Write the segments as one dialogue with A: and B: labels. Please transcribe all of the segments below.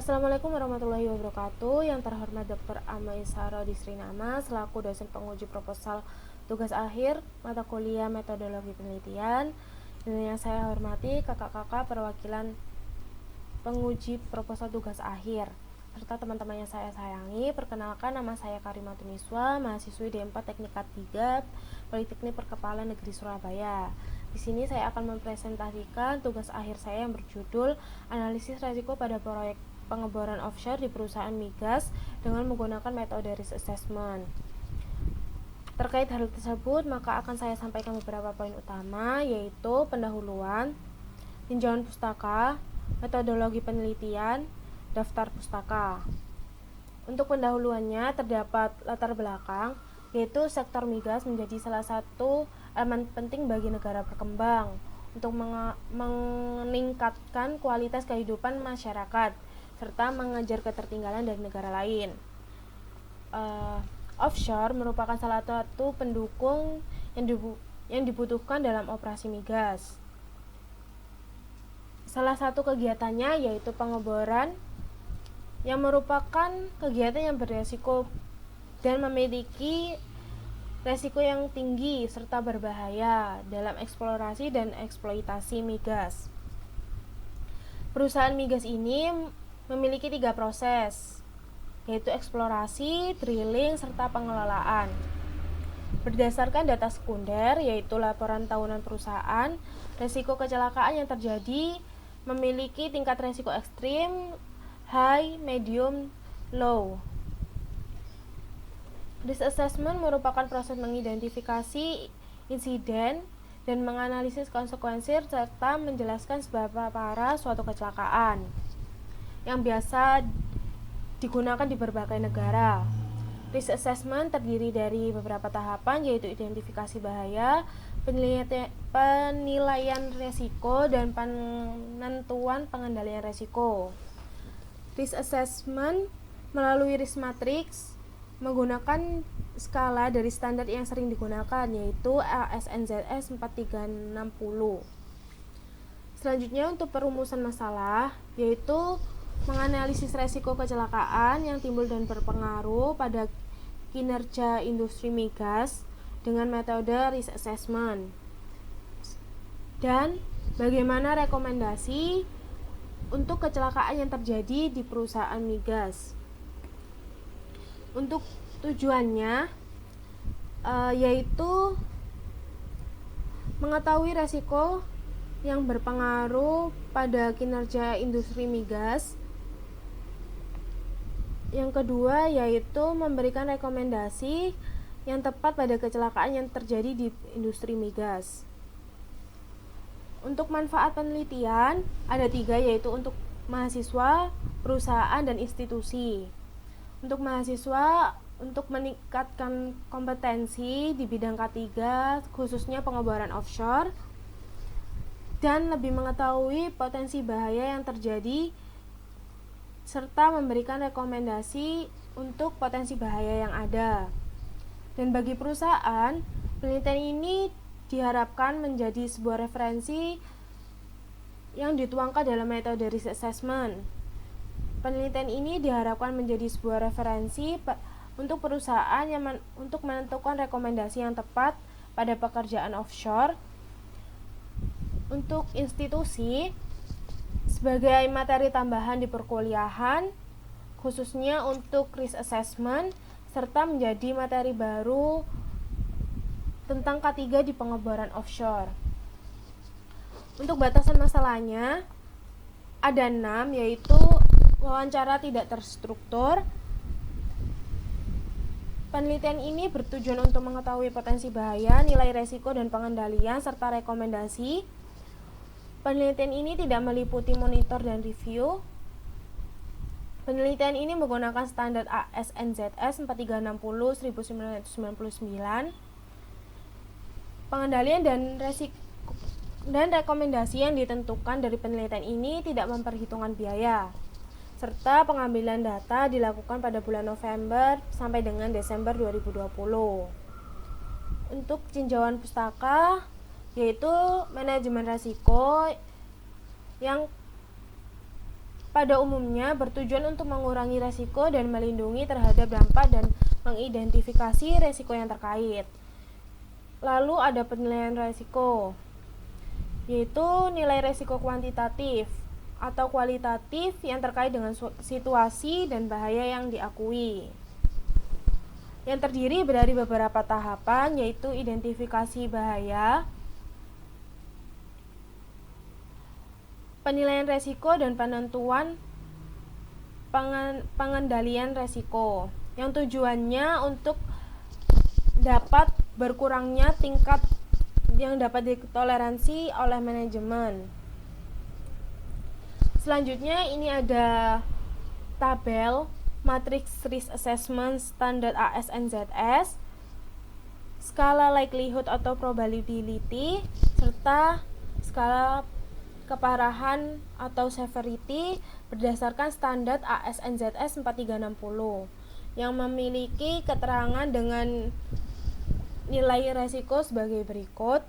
A: Assalamualaikum warahmatullahi wabarakatuh. Yang terhormat Dr. Amaisa Rodisrinama selaku dosen penguji proposal tugas akhir mata kuliah metodologi penelitian, dan yang saya hormati kakak-kakak perwakilan penguji proposal tugas akhir serta teman-teman yang saya sayangi. Perkenalkan, nama saya Karimah Tuniswa, mahasiswi D4 Teknik K3 Politeknik Perkepalan Negeri Surabaya. Di sini saya akan mempresentasikan tugas akhir saya yang berjudul Analisis Risiko pada Proyek Pengeboran Offshore di Perusahaan Migas dengan menggunakan metode risk assessment. Terkait hal tersebut, maka akan saya sampaikan beberapa poin utama, yaitu pendahuluan, tinjauan pustaka, metodologi penelitian, daftar pustaka. Untuk pendahuluannya terdapat latar belakang, yaitu sektor migas menjadi salah satu elemen penting bagi negara berkembang untuk meningkatkan kualitas kehidupan masyarakat serta mengejar ketertinggalan dari negara lain. Offshore merupakan salah satu pendukung yang dibutuhkan dalam operasi migas. Salah satu kegiatannya yaitu pengeboran, yang merupakan kegiatan yang beresiko dan memiliki resiko yang tinggi serta berbahaya dalam eksplorasi dan eksploitasi migas. Perusahaan migas ini memiliki 3 proses, yaitu eksplorasi, drilling, serta pengelolaan. Berdasarkan data sekunder, yaitu laporan tahunan perusahaan, resiko kecelakaan yang terjadi memiliki tingkat resiko ekstrim, high, medium, low. Risk assessment merupakan proses mengidentifikasi insiden dan menganalisis konsekuensi serta menjelaskan seberapa parah suatu kecelakaan, yang biasa digunakan di berbagai negara. Risk assessment terdiri dari beberapa tahapan, yaitu identifikasi bahaya, penilaian resiko, dan penentuan pengendalian resiko. Risk assessment melalui risk matrix menggunakan skala dari standar yang sering digunakan, yaitu ASNZS 4360. Selanjutnya, untuk perumusan masalah, yaitu menganalisis resiko kecelakaan yang timbul dan berpengaruh pada kinerja industri migas dengan metode risk assessment, dan bagaimana rekomendasi untuk kecelakaan yang terjadi di perusahaan migas. Untuk tujuannya yaitu mengetahui resiko yang berpengaruh pada kinerja industri migas. Yang kedua yaitu memberikan rekomendasi yang tepat pada kecelakaan yang terjadi di industri migas. Untuk manfaat penelitian ada 3, yaitu untuk mahasiswa, perusahaan, dan institusi. Untuk mahasiswa, untuk meningkatkan kompetensi di bidang K3 khususnya pengeboran offshore dan lebih mengetahui potensi bahaya yang terjadi serta memberikan rekomendasi untuk potensi bahaya yang ada. Dan bagi perusahaan, penelitian ini diharapkan menjadi sebuah referensi yang dituangkan dalam metode risk assessment. Penelitian ini diharapkan menjadi sebuah referensi untuk perusahaan yang untuk menentukan rekomendasi yang tepat pada pekerjaan offshore. Untuk institusi, sebagai materi tambahan di perkuliahan, khususnya untuk risk assessment, serta menjadi materi baru tentang K3 di pengeboran offshore. Untuk batasan masalahnya ada 6, yaitu wawancara tidak terstruktur. Penelitian ini bertujuan untuk mengetahui potensi bahaya, nilai resiko, dan pengendalian, serta rekomendasi. Penelitian ini tidak meliputi monitor dan review. Penelitian ini menggunakan standar ASNZS 4360-1999. Pengendalian dan rekomendasi yang ditentukan dari penelitian ini tidak memperhitungkan biaya, serta pengambilan data dilakukan pada bulan November sampai dengan Desember 2020. Untuk tinjauan pustaka yaitu manajemen risiko, yang pada umumnya bertujuan untuk mengurangi resiko dan melindungi terhadap dampak dan mengidentifikasi resiko yang terkait. Lalu ada penilaian resiko, yaitu nilai resiko kuantitatif atau kualitatif yang terkait dengan situasi dan bahaya yang diakui. Yang terdiri dari beberapa tahapan, yaitu identifikasi bahaya, penilaian resiko, dan penentuan pengendalian resiko, yang tujuannya untuk dapat berkurangnya tingkat yang dapat ditoleransi oleh manajemen. Selanjutnya ini ada tabel Matrix Risk Assessment Standard AS/NZS, skala likelihood atau probability, serta skala keparahan atau severity berdasarkan standar AS/NZS 4360 yang memiliki keterangan dengan nilai resiko sebagai berikut.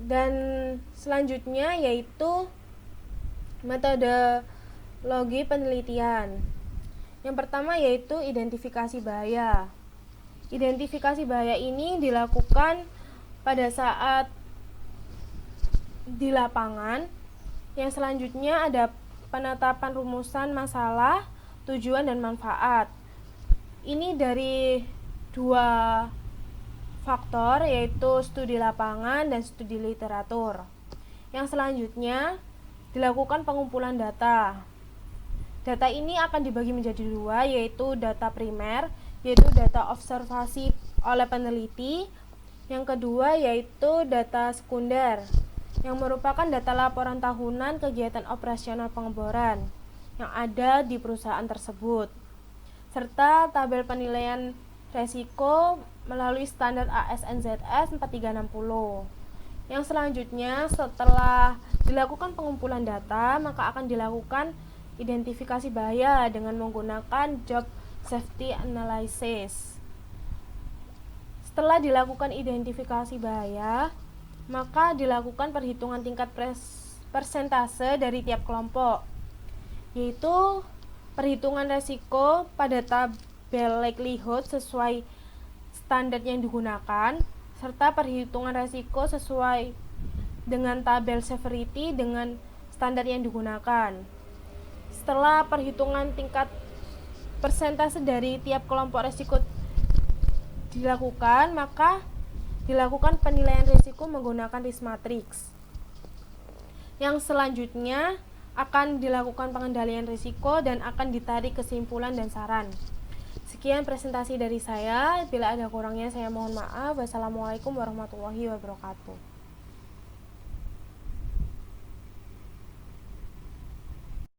A: Dan selanjutnya yaitu metodologi penelitian. Yang pertama yaitu identifikasi bahaya. Identifikasi bahaya ini dilakukan pada saat di lapangan. Yang selanjutnya ada penetapan rumusan masalah, tujuan, dan manfaat. Ini dari dua faktor, yaitu studi lapangan dan studi literatur. Yang selanjutnya dilakukan pengumpulan data. Data ini akan dibagi menjadi dua, yaitu data primer, yaitu data observasi oleh peneliti. Yang kedua yaitu data sekunder, yang merupakan data laporan tahunan kegiatan operasional pengeboran yang ada di perusahaan tersebut, serta tabel penilaian resiko melalui standar AS/NZS 4360. Yang selanjutnya, setelah dilakukan pengumpulan data, maka akan dilakukan identifikasi bahaya dengan menggunakan job safety analysis. Setelah dilakukan identifikasi bahaya, maka dilakukan perhitungan tingkat persentase dari tiap kelompok, yaitu perhitungan resiko pada tabel likelihood sesuai standar yang digunakan, serta perhitungan resiko sesuai dengan tabel severity dengan standar yang digunakan. Setelah perhitungan tingkat persentase dari tiap kelompok resiko dilakukan, maka dilakukan penilaian risiko menggunakan risk matrix. Yang selanjutnya akan dilakukan pengendalian risiko dan akan ditarik kesimpulan dan saran. Sekian presentasi dari saya. Bila ada kurangnya saya mohon maaf. Wassalamualaikum warahmatullahi wabarakatuh.